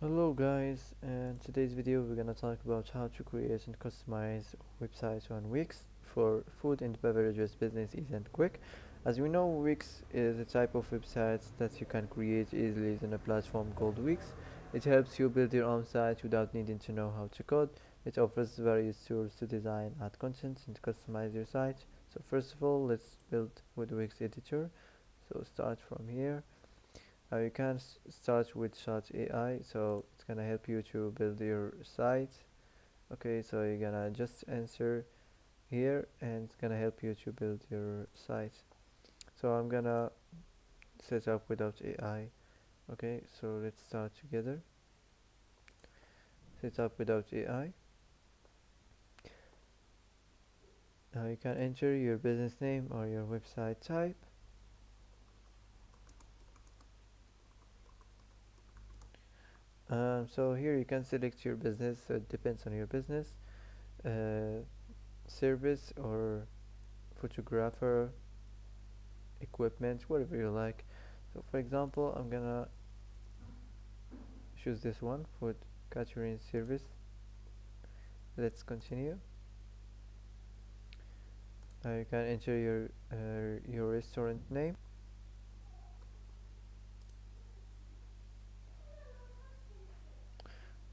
Hello guys, in today's video we're gonna talk about how to create and customize websites on Wix for food and beverages business easy and quick. As we know, Wix is a type of websites that you can create easily in a platform called Wix. It helps you build your own site without needing to know how to code. It offers various tools to design, add content and customize your site. So first of all, let's build with Wix editor. So start from here. You can start with Chat AI, so it's gonna help you to build your site. Okay, so you're gonna just answer here and it's gonna help you to build your site. So I'm gonna set up without AI. Okay, so let's start together. Set up without AI. You can enter your business name or your website type. So here you can select your business, so it depends on your business, uh, service or photographer, equipment, whatever you like. So for example, I'm gonna choose this one, food catering service. Let's continue. You can enter your restaurant name.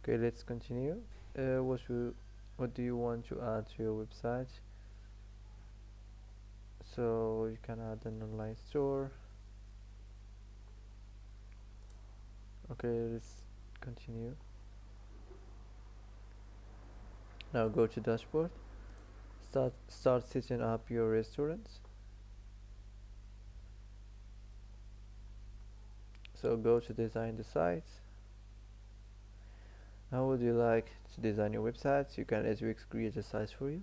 Okay, let's continue. What do you want to add to your website? So you can add an online store. Okay, let's continue. Now go to dashboard. Start setting up your restaurants. So go to design the site. How would you like to design your websites? You can, as Wix, create a site for you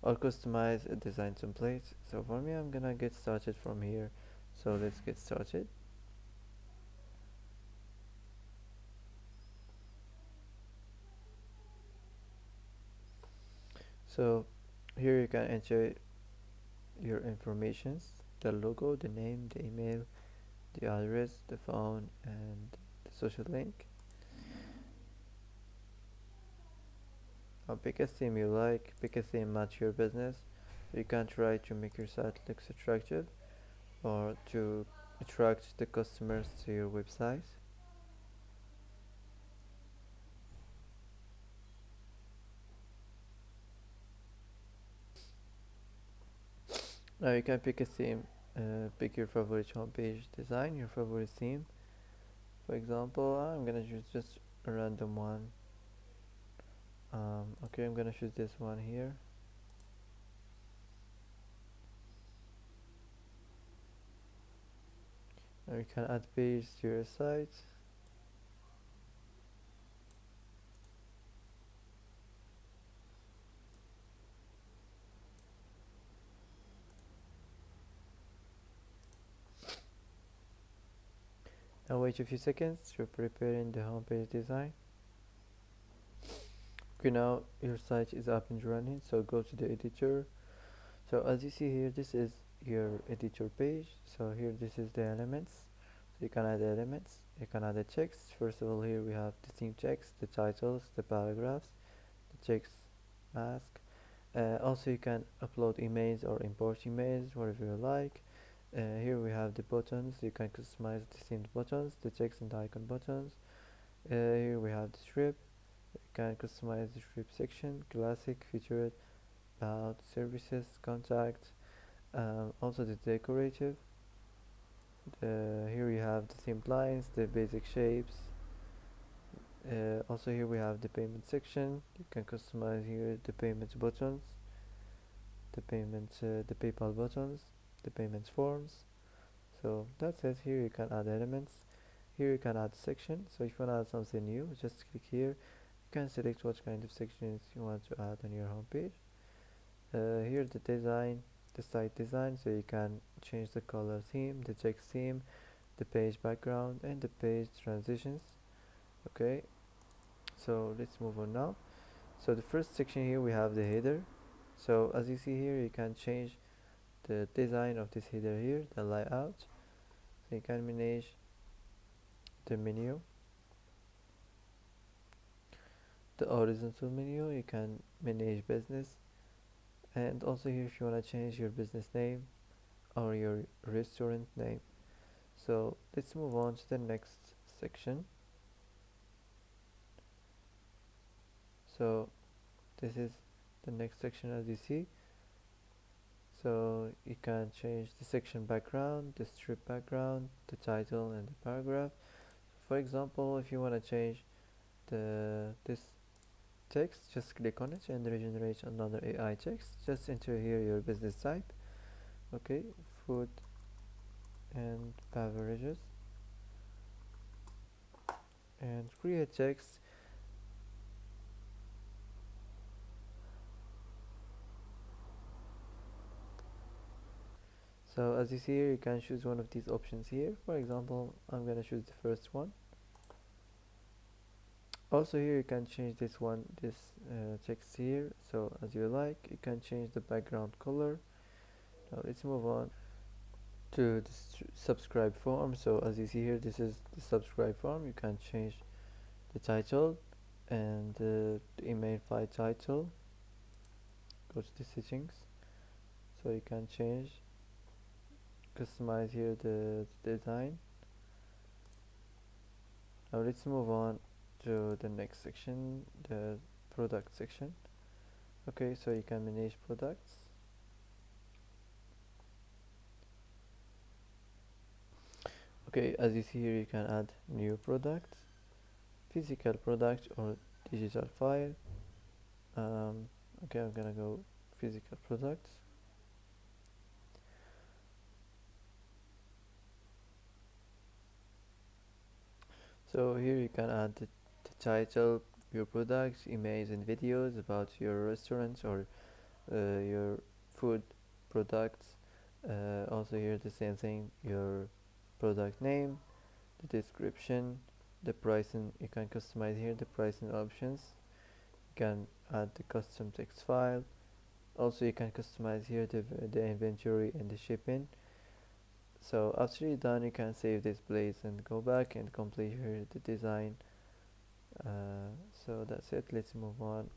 or customize a design template. So for me, I'm gonna get started from here. So let's get started. So here you can enter your informations, the logo, the name, the email, the address, the phone, and the social link. Pick a theme you like, pick a theme match your business. So you can try to make your site look attractive or to attract the customers to your website. Now you can pick a theme, pick your favorite homepage design, your favorite theme. For example, I'm gonna choose just a random one. Okay, I'm gonna choose this one here. Now you can add page to your site. Now wait a few seconds, you're preparing the homepage design. Okay, now your site is up and running, so go to the editor. So as you see here, this is your editor page. So here, this is the elements. So you can add elements, you can add the text. First of all, here we have the theme text, the titles, the paragraphs, the text mask. Also you can upload images or import images, whatever you like. Here we have the buttons, you can customize the themed buttons, the text and icon buttons. Here we have the strip, you can customize the strip section, classic, featured, about, services, contact. Also the decorative. Here we have the themed lines, the basic shapes. Also here we have the payment section. You can customize here the payment buttons, the PayPal buttons, the payment forms. So that's it. Here you can add elements. Here you can add section. So if you want to add something new, just click here. You can select what kind of sections you want to add on your homepage. Here the design, the site design. So you can change the color theme, the text theme, the page background, and the page transitions. Okay. So let's move on now. So the first section here we have the header. So as you see here, you can change the design of this header here, the layout. So you can manage the menu. the horizontal menu, you can manage business, and also here if you want to change your business name or your restaurant name. So let's move on to the next section. So this is the next section, as you see. So you can change the section background, the strip background, the title, and the paragraph. For example, if you want to change this text, just click on it and regenerate another AI text. Just enter here your business type. Okay, food and beverages, and create text. So as you see here, you can choose one of these options here. For example, I'm gonna choose the first one. Also here you can change this text here, so as you like. You can change the background color. Now let's move on to the subscribe form. So as you see here, this is the subscribe form. You can change the title and the email file title. Go to the settings, so you can change, customize here the design. Now let's move on to the next section, the product section. Okay, so you can manage products. Okay, as you see here, you can add new products, physical product or digital file. Okay, I'm gonna go physical products. So here you can add the title, your products, images and videos about your restaurants or your food products. Also here the same thing, your product name, the description, the pricing. You can customize here the pricing options. You can add the custom text file. Also you can customize here the inventory and the shipping. So after you're done, you can save this place and go back and complete here the design. So that's it. Let's move on.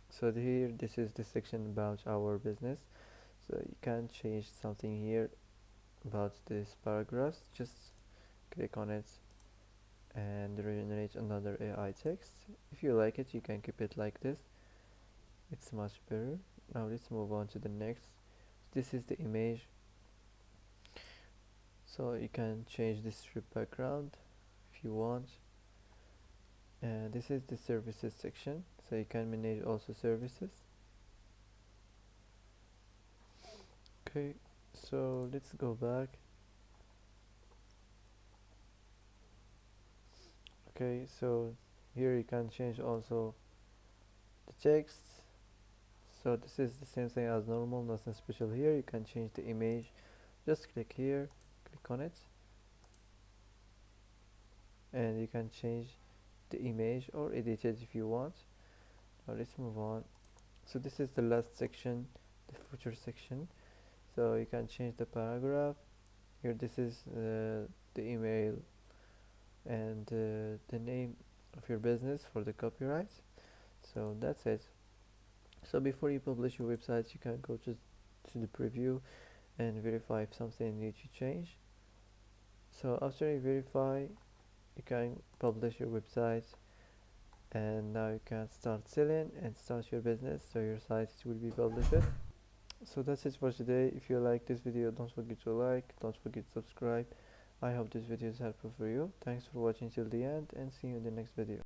So here, this is the section about our business. So you can change something here about this paragraph. Just click on it and regenerate another AI text. If you like it, you can keep it like this. It's much better. Now let's move on to the next. This is the image. So you can change the strip background if you want. And this is the services section. So you can manage also services. Okay, so let's go back. Okay, so here you can change also the text. So this is the same thing as normal, nothing special here. You can change the image. Just click here, click on it, and you can change the image or edit it if you want. Now let's move on. So this is the last section, the footer section. So you can change the paragraph. Here this is the email and the name of your business for the copyright. So that's it. So before you publish your website, you can go to the preview and verify if something needs to change. So after you verify, you can publish your website, and now you can start selling and start your business, so your site will be published. So that's it for today. If you like this video, don't forget to like, don't forget to subscribe. I hope this video is helpful for you. Thanks for watching till the end, and see you in the next video.